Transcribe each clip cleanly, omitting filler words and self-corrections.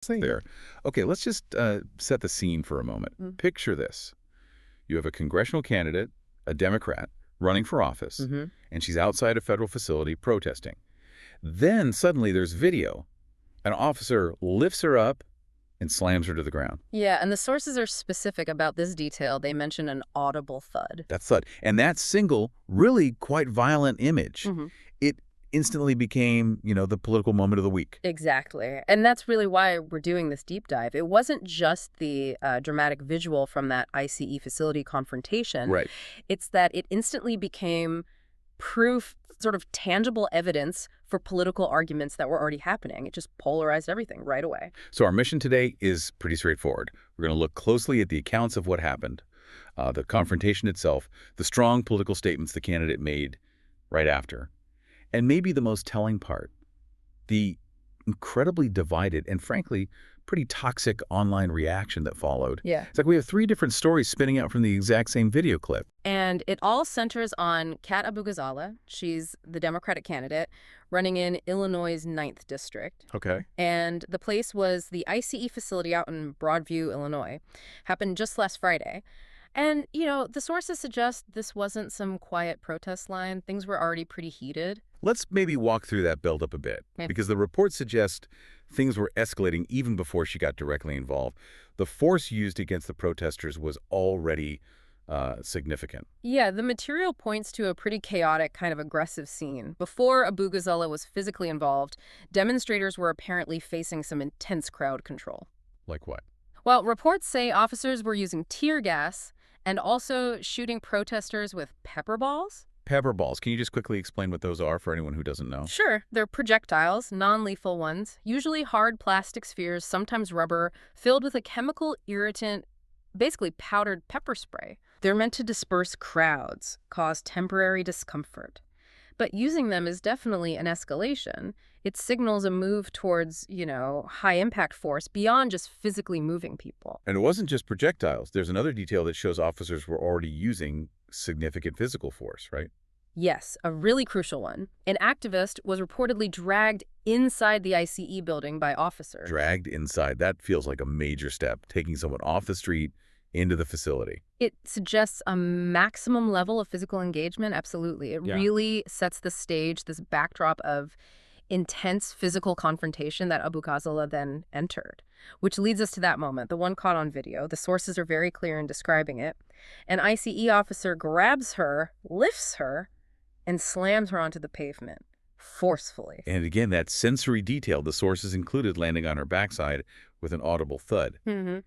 There. Okay, let's just set the scene for a moment. Mm. Picture this. You have a congressional candidate, a Democrat, running for office, Hmm. and she's outside a federal facility protesting. Then suddenly there's video. An officer lifts her up and slams her to the ground. Yeah, and the sources are specific about this detail. They mention an audible thud. That's thud. And that single, really quite violent image, Hmm. it instantly became, the political moment of the week. Exactly. And that's really why we're doing this deep dive. It wasn't just the dramatic visual from that ICE facility confrontation. Right. It's that it instantly became proof, sort of tangible evidence for political arguments that were already happening. It just polarized everything right away. So our mission today is pretty straightforward. We're going to look closely at the accounts of what happened, the confrontation itself, the strong political statements the candidate made right after, and maybe the most telling part, the incredibly divided and frankly pretty toxic online reaction that followed. Yeah. It's like we have three different stories spinning out from the exact same video clip. And it all centers on Kat Abughazaleh. She's the Democratic candidate running in Illinois' 9th District. Okay. And the place was the ICE facility out in Broadview, Illinois. Happened just last Friday. And, the sources suggest this wasn't some quiet protest line. Things were already pretty heated. Let's maybe walk through that buildup a bit, because the reports suggest things were escalating even before she got directly involved. The force used against the protesters was already significant. Yeah, the material points to a pretty chaotic, kind of aggressive scene. Before Abughazaleh was physically involved, demonstrators were apparently facing some intense crowd control. Like what? Well, reports say officers were using tear gas and also shooting protesters with pepper balls. Pepper balls. Can you just quickly explain what those are for anyone who doesn't know? Sure, they're projectiles, non-lethal ones, usually hard plastic spheres, sometimes rubber, filled with a chemical irritant, basically powdered pepper spray. They're meant to disperse crowds, cause temporary discomfort. But using them is definitely an escalation. It signals a move towards, high-impact force beyond just physically moving people. And it wasn't just projectiles. There's another detail that shows officers were already using significant physical force, right? Yes, a really crucial one. An activist was reportedly dragged inside the ICE building by officers. Dragged inside. That feels like a major step, taking someone off the street into the facility. It suggests a maximum level of physical engagement, absolutely. It really sets the stage, this backdrop of intense physical confrontation that Abughazaleh then entered, which leads us to that moment, the one caught on video. The sources are very clear in describing it. An ICE officer grabs her, lifts her, and slams her onto the pavement, forcefully. And again, that sensory detail the sources included landing on her backside with an audible thud. Mm-hmm.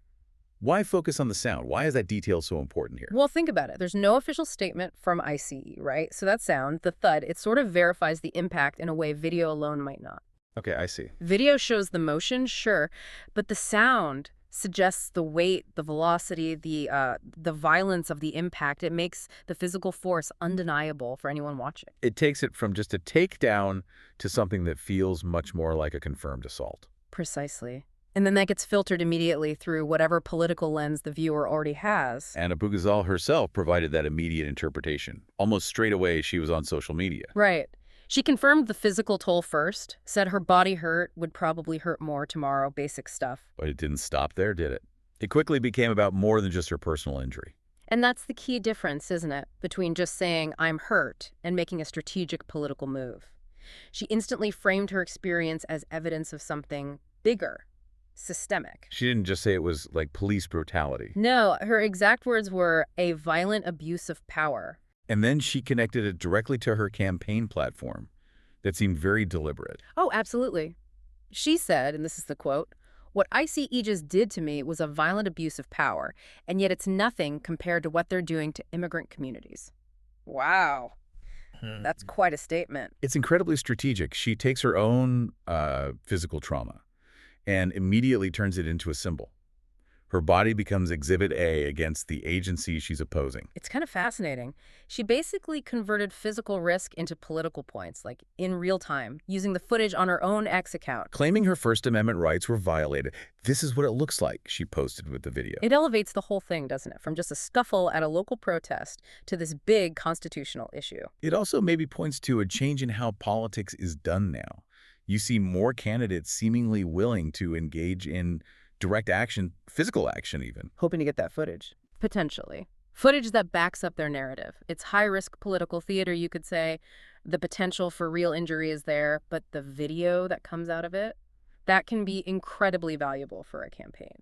Why focus on the sound? Why is that detail so important here? Well, think about it. There's no official statement from ICE, right? So that sound, the thud, it sort of verifies the impact in a way video alone might not. Okay, I see. Video shows the motion, sure, but the sound suggests the weight, the velocity, the violence of the impact. It makes the physical force undeniable for anyone watching. It takes it from just a takedown to something that feels much more like a confirmed assault. Precisely. And then that gets filtered immediately through whatever political lens the viewer already has. And Abughazaleh herself provided that immediate interpretation. Almost straight away, she was on social media. Right. She confirmed the physical toll first, said her body hurt, would probably hurt more tomorrow, basic stuff. But it didn't stop there, did it? It quickly became about more than just her personal injury. And that's the key difference, isn't it, between just saying, I'm hurt, and making a strategic political move. She instantly framed her experience as evidence of something bigger, systemic. She didn't just say it was like police brutality. No, her exact words were a violent abuse of power. And then she connected it directly to her campaign platform. That seemed very deliberate. Oh, absolutely. She said, and this is the quote, "What ICE just did to me was a violent abuse of power, and yet it's nothing compared to what they're doing to immigrant communities." Wow. That's quite a statement. It's incredibly strategic. She takes her own physical trauma and immediately turns it into a symbol. Her body becomes Exhibit A against the agency she's opposing. It's kind of fascinating. She basically converted physical risk into political points, like in real time, using the footage on her own X account. Claiming her First Amendment rights were violated. This is what it looks like, she posted with the video. It elevates the whole thing, doesn't it? From just a scuffle at a local protest to this big constitutional issue. It also maybe points to a change in how politics is done now. You see more candidates seemingly willing to engage in direct action, physical action even. Hoping to get that footage. Potentially. Footage that backs up their narrative. It's high-risk political theater, you could say. The potential for real injury is there, but the video that comes out of it, that can be incredibly valuable for a campaign.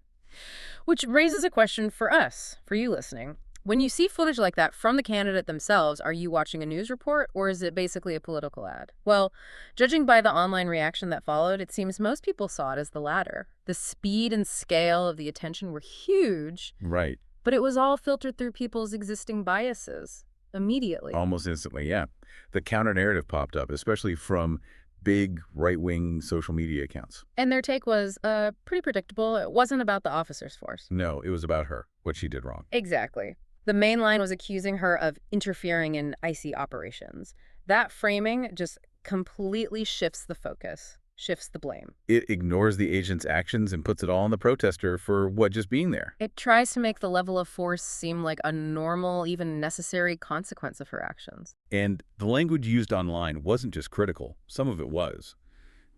Which raises a question for us, for you listening. When you see footage like that from the candidate themselves, are you watching a news report or is it basically a political ad? Well, judging by the online reaction that followed, it seems most people saw it as the latter. The speed and scale of the attention were huge. Right. But it was all filtered through people's existing biases immediately. Almost instantly, yeah. The counter-narrative popped up, especially from big right-wing social media accounts. And their take was pretty predictable. It wasn't about the officer's force. No, it was about her, what she did wrong. Exactly. The main line was accusing her of interfering in ICE operations. That framing just completely shifts the focus, shifts the blame. It ignores the agent's actions and puts it all on the protester for just being there. It tries to make the level of force seem like a normal, even necessary consequence of her actions. And the language used online wasn't just critical. Some of it was.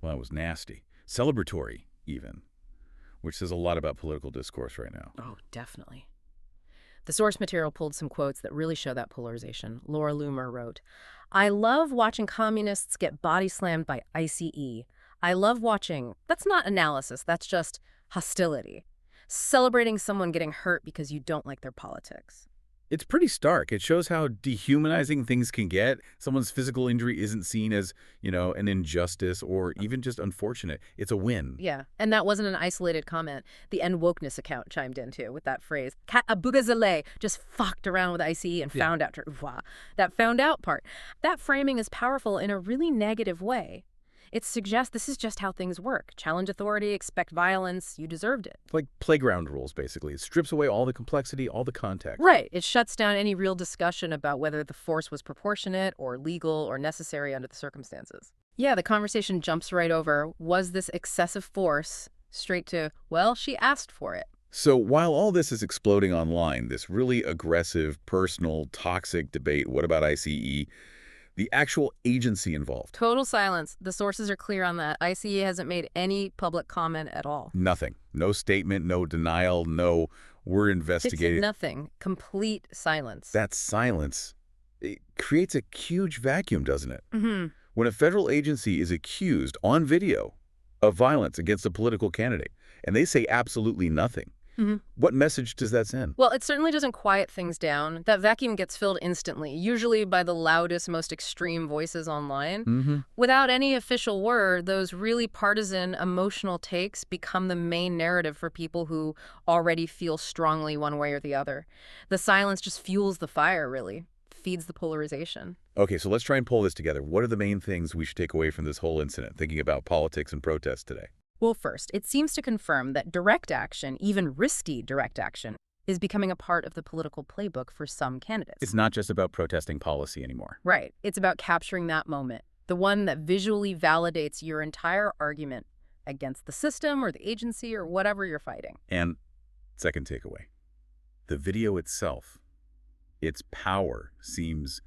Well, it was nasty. Celebratory, even. Which says a lot about political discourse right now. Oh, definitely. The source material pulled some quotes that really show that polarization. Laura Loomer wrote, "I love watching communists get body slammed by ICE. I love watching, that's not analysis, that's just hostility. Celebrating someone getting hurt because you don't like their politics." It's pretty stark. It shows how dehumanizing things can get. Someone's physical injury isn't seen as, an injustice or even just unfortunate. It's a win. Yeah, and that wasn't an isolated comment. The End Wokeness account chimed in, too, with that phrase. Kat Abughazaleh just fucked around with ICE and found out. That found out part. That framing is powerful in a really negative way. It suggests this is just how things work. Challenge authority, expect violence, you deserved it. Like playground rules, basically. It strips away all the complexity, all the context. Right. It shuts down any real discussion about whether the force was proportionate or legal or necessary under the circumstances. Yeah, the conversation jumps right over, was this excessive force, straight to, well, she asked for it. So while all this is exploding online, this really aggressive, personal, toxic debate, what about ICE? The actual agency involved. Total silence. The sources are clear on that. ICE hasn't made any public comment at all. Nothing. No statement, no denial, no, we're investigating. Nothing. Complete silence. That silence, it creates a huge vacuum, doesn't it? Mm-hmm. When a federal agency is accused on video of violence against a political candidate, and they say absolutely nothing, what message does that send? Well, it certainly doesn't quiet things down. That vacuum gets filled instantly, usually by the loudest, most extreme voices online. Without any official word, those really partisan, emotional takes become the main narrative for people who already feel strongly one way or the other. The silence just fuels the fire, really. Feeds the polarization. Okay, so let's try and pull this together. What are the main things we should take away from this whole incident, thinking about politics and protests today? Well, first, it seems to confirm that direct action, even risky direct action, is becoming a part of the political playbook for some candidates. It's not just about protesting policy anymore. Right. It's about capturing that moment, the one that visually validates your entire argument against the system or the agency or whatever you're fighting. And second takeaway, the video itself, its power seems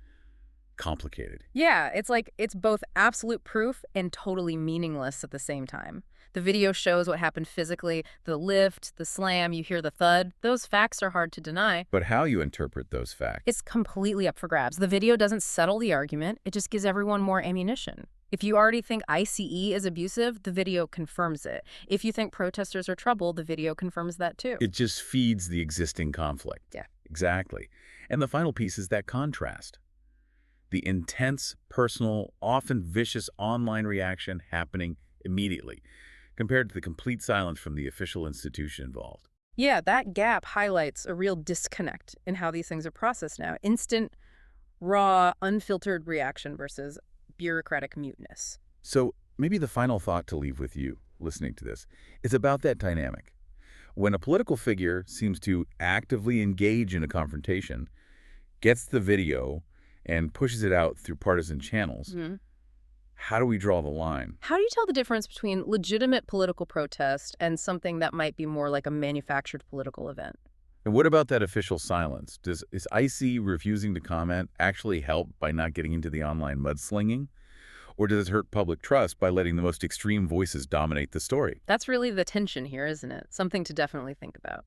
complicated. Yeah, it's like it's both absolute proof and totally meaningless at the same time. The video shows what happened physically, the lift, the slam, you hear the thud. Those facts are hard to deny. But how you interpret those facts? It's completely up for grabs. The video doesn't settle the argument. It just gives everyone more ammunition. If you already think ICE is abusive, the video confirms it. If you think protesters are trouble, the video confirms that too. It just feeds the existing conflict. Yeah. Exactly. And the final piece is that contrast. The intense, personal, often vicious online reaction happening immediately, compared to the complete silence from the official institution involved. Yeah, that gap highlights a real disconnect in how these things are processed now. Instant, raw, unfiltered reaction versus bureaucratic muteness. So maybe the final thought to leave with you, listening to this, is about that dynamic. When a political figure seems to actively engage in a confrontation, gets the video, and pushes it out through partisan channels, how do we draw the line? How do you tell the difference between legitimate political protest and something that might be more like a manufactured political event? And what about that official silence? Is ICE refusing to comment actually help by not getting into the online mudslinging? Or does it hurt public trust by letting the most extreme voices dominate the story? That's really the tension here, isn't it? Something to definitely think about.